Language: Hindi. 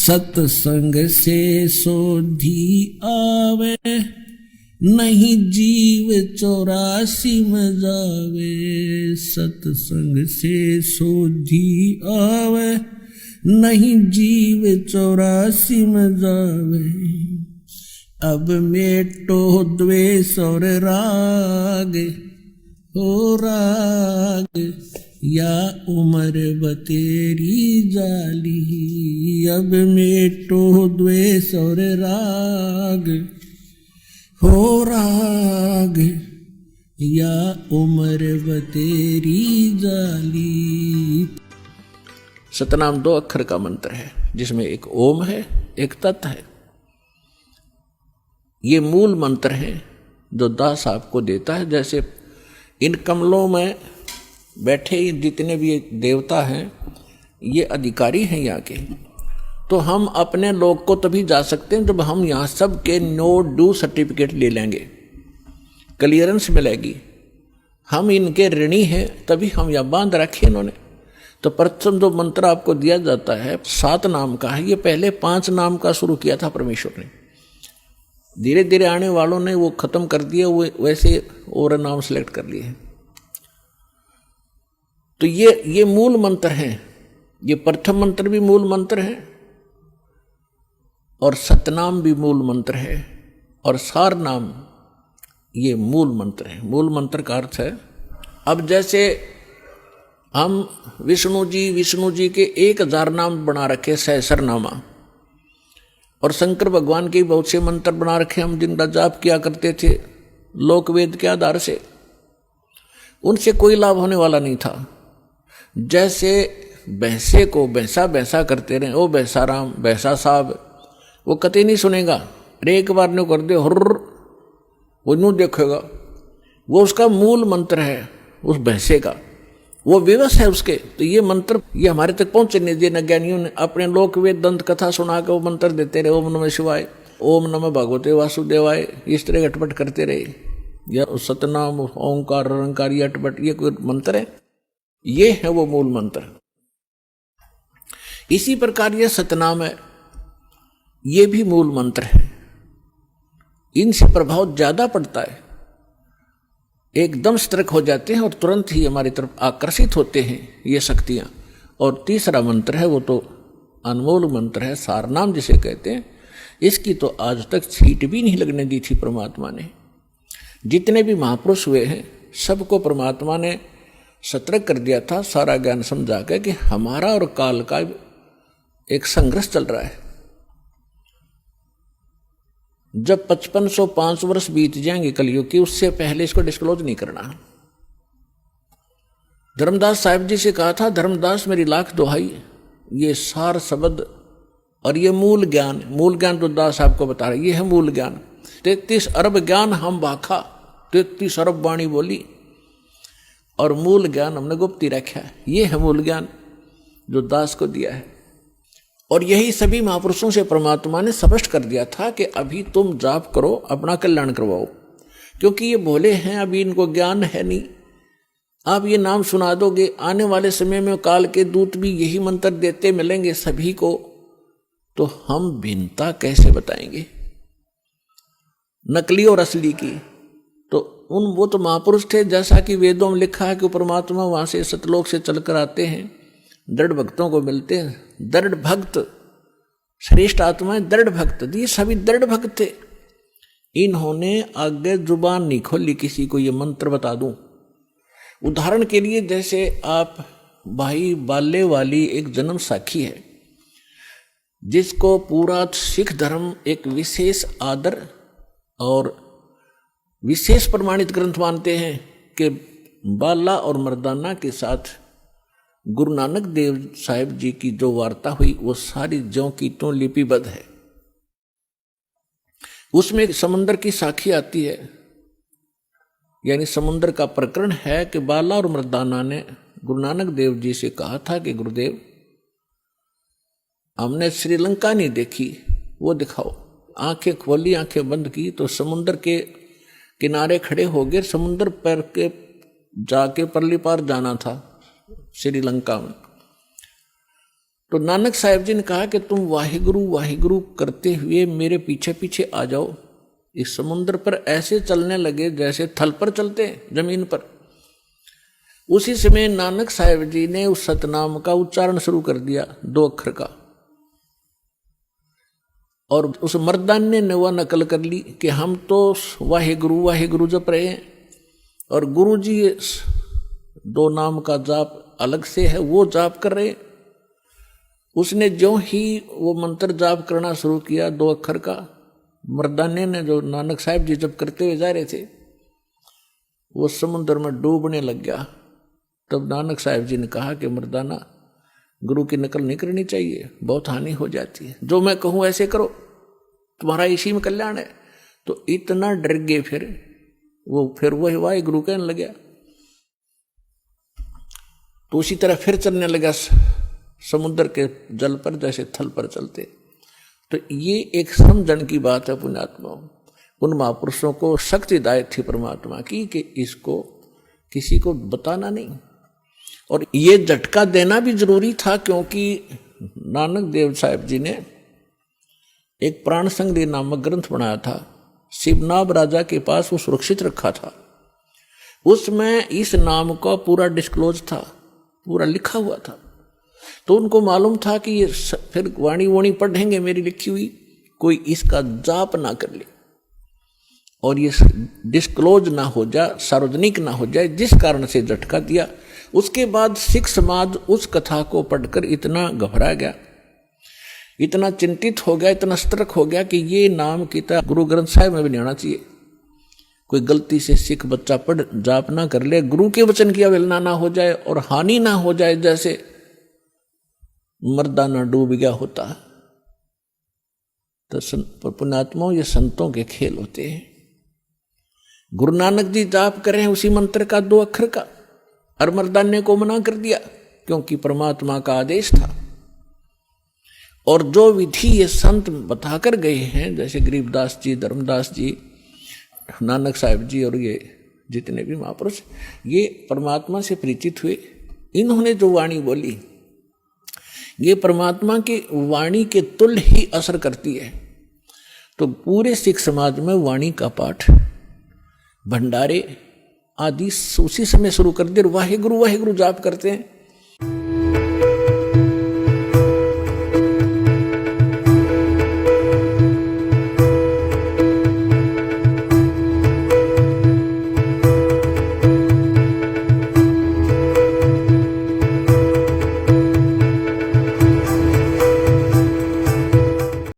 सत्संग से सोधी आवे, नहीं जीव 84 में जावे। सत्संग से सोधी आवे, नहीं जीव 84 में जावे। अब मेटो द्वेष और राग, हो राग या उम्र बतेरी जाली। अब मेटो द्वेष और राग, हो राग या उम्र बतेरी जाली। सतनाम 2 अक्षर का मंत्र है, जिसमें एक ओम है, एक तत् है। ये मूल मंत्र है जो दास आपको देता है। जैसे इन कमलों में बैठे जितने भी देवता हैं, ये अधिकारी हैं यहाँ के। तो हम अपने लोग को तभी जा सकते हैं जब हम यहाँ सब के नो डू सर्टिफिकेट ले लेंगे, क्लियरेंस मिलेगी। हम इनके ऋणी हैं, तभी हम यहाँ बांध रखे इन्होंने। तो प्रथम जो मंत्र आपको दिया जाता है 7 नाम का है। ये पहले 5 नाम का शुरू किया था परमेश्वर ने, धीरे धीरे आने वालों ने वो खत्म कर दिया, वो वैसे और नाम सेलेक्ट कर लिए हैं। तो ये मूल मंत्र हैं। ये प्रथम मंत्र भी मूल मंत्र है और सतनाम भी मूल मंत्र है और सार नाम ये मूल मंत्र है। मूल मंत्र का अर्थ है, अब जैसे हम विष्णु जी के 1000 नाम बना रखे, सहस्रनामा, और शंकर भगवान के बहुत से मंत्र बना रखे हम, जिनका जाप किया करते थे लोकवेद के आधार से। उनसे कोई लाभ होने वाला नहीं था। जैसे भैंसे को भैंसा करते रहे, ओ भैंसा राम, भैंसा साहब, वो कतई नहीं सुनेगा। एक बार न्यू कर दे हुर्र, वो न्यू देखेगा। वो उसका मूल मंत्र है उस भैंसे का, वो विवश है उसके। तो ये मंत्र ये हमारे तक पहुंचने दिए न ज्ञानियों ने। अपने लोक वेद दंत कथा सुना के वो मंत्र देते रहे, ओम नमः शिवाय, ओम नमः भगवते वासुदेवाय, इस तरह अटपट करते रहे। या सतनाम, ओंकार, रंकार, ये अटपट, ये कोई मंत्र है? ये है वो मूल मंत्र। इसी प्रकार ये सतनाम है, ये भी मूल मंत्र है। इनसे प्रभाव ज्यादा पड़ता है, एकदम सतर्क हो जाते हैं और तुरंत ही हमारी तरफ आकर्षित होते हैं ये शक्तियां। और तीसरा मंत्र है वो तो अनमोल मंत्र है, सारनाम जिसे कहते हैं। इसकी तो आज तक छींट भी नहीं लगने दी थी परमात्मा ने। जितने भी महापुरुष हुए हैं सबको परमात्मा ने सतर्क कर दिया था, सारा ज्ञान समझा के कि हमारा और काल का एक संघर्ष चल रहा है। जब 5505 वर्ष बीत जाएंगे कलयुग की, उससे पहले इसको डिस्क्लोज नहीं करना। धर्मदास साहिब जी से कहा था, धर्मदास मेरी लाख दुहाई, ये सार शब्द और ये मूल ज्ञान तो दास आपको बता रहे, ये है मूल ज्ञान। 33 अरब ज्ञान हम बाखा, 33 अरब वाणी बोली, और मूल ज्ञान हमने गुप्ती रखा है। ये है मूल ज्ञान जो दास को दिया है। और यही सभी महापुरुषों से परमात्मा ने स्पष्ट कर दिया था कि अभी तुम जाप करो, अपना कल्याण करवाओ, क्योंकि ये भोले हैं, अभी इनको ज्ञान है नहीं। आप ये नाम सुना दोगे, आने वाले समय में काल के दूत भी यही मंत्र देते मिलेंगे सभी को, तो हम भिन्नता कैसे बताएंगे नकली और असली की? तो वो तो महापुरुष थे, जैसा कि वेदों में लिखा है कि परमात्मा वहां से सतलोक से चलकर आते हैं, दृढ़ भक्तों को मिलते हैं। दृढ़ भक्त श्रेष्ठ आत्माएं, दृढ़ भक्त, ये सभी दृढ़ भक्त थे। इन्होंने आगे जुबान नहीं खोली किसी को ये मंत्र बता दूं। उदाहरण के लिए, जैसे आप भाई बाले वाली एक जन्म साखी है, जिसको पूरा सिख धर्म एक विशेष आदर और विशेष प्रमाणित ग्रंथ मानते हैं कि बाला और मर्दाना के साथ गुरु नानक देव साहिब जी की जो वार्ता हुई वो सारी ज्यों की त्यों लिपिबद्ध है। उसमें एक समुद्र की साखी आती है, यानी समुद्र का प्रकरण है कि बाला और मर्दाना ने गुरु नानक देव जी से कहा था कि गुरुदेव हमने श्रीलंका नहीं देखी, वो दिखाओ। आंखें खोली, आंखें बंद की तो समुद्र के किनारे खड़े हो गए। समुद्र पर के जाके परली पार जाना था श्रीलंका में। तो नानक साहब जी ने कहा कि तुम वाहिगुरु करते हुए मेरे पीछे पीछे आ जाओ। इस समुद्र पर ऐसे चलने लगे जैसे थल पर चलते जमीन पर। उसी समय नानक साहब जी ने उस सतनाम का उच्चारण शुरू कर दिया, 2 अक्षर का। और उस मर्दाने ने वह नकल कर ली कि हम तो वाहिगुरु जप रहे हैं और गुरु जी 2 नाम का जाप अलग से है वो जाप कर रहे। उसने जो ही वो मंत्र जाप करना शुरू किया 2 अक्षर का, मर्दाने ने जो नानक साहब जी जब करते हुए जा रहे थे वो समुद्र में डूबने लग गया। तब नानक साहब जी ने कहा कि मर्दाना, गुरु की नकल नहीं करनी चाहिए, बहुत हानि हो जाती है। जो मैं कहूँ ऐसे करो, तुम्हारा इसी में कल्याण है। तो इतना डर गए फिर वही वाहिगुरु कहने लग गया। तो उसी तरह फिर चलने लगा समुद्र के जल पर जैसे थल पर चलते। तो ये एक समझन की बात है पुण्यात्मा। उन महापुरुषों को शक्तिदायक थी परमात्मा की कि इसको किसी को बताना नहीं। और ये झटका देना भी जरूरी था, क्योंकि नानक देव साहब जी ने एक प्राण संग्रह नामक ग्रंथ बनाया था, शिवनाभ राजा के पास वो सुरक्षित रखा था। उसमें इस नाम का पूरा डिस्क्लोज था, पूरा लिखा हुआ था। तो उनको मालूम था कि ये फिर वाणी पढ़ेंगे मेरी लिखी हुई, कोई इसका जाप ना कर ले और ये डिस्क्लोज ना हो जाए, सार्वजनिक ना हो जाए, जिस कारण से झटका दिया। उसके बाद सिख समाज उस कथा को पढ़कर इतना घबरा गया, इतना चिंतित हो गया, इतना सतर्क हो गया कि ये नाम की तरह गुरु ग्रंथ साहिब में भी नहीं होना चाहिए। कोई गलती से सिख बच्चा पढ़ जाप ना कर ले, गुरु के वचन की अवहेलना ना हो जाए और हानि ना हो जाए, जैसे मर्दाना डूब गया होता। तो पुण्यात्माओं, ये संतों के खेल होते हैं। गुरु नानक जी जाप कर रहे हैं उसी मंत्र का 2 अक्षर का, और मर्दाने को मना कर दिया क्योंकि परमात्मा का आदेश था। और जो विधि ये संत बताकर गए हैं, जैसे गरीबदास जी, धर्मदास जी, नानक साहब जी और ये जितने भी महापुरुष, ये परमात्मा से परिचित हुए। इन्होंने जो वाणी बोली ये परमात्मा की वाणी के तुल्य ही असर करती है। तो पूरे सिख समाज में वाणी का पाठ, भंडारे आदि उसी समय शुरू कर दिए। वाहिगुरु जाप करते हैं।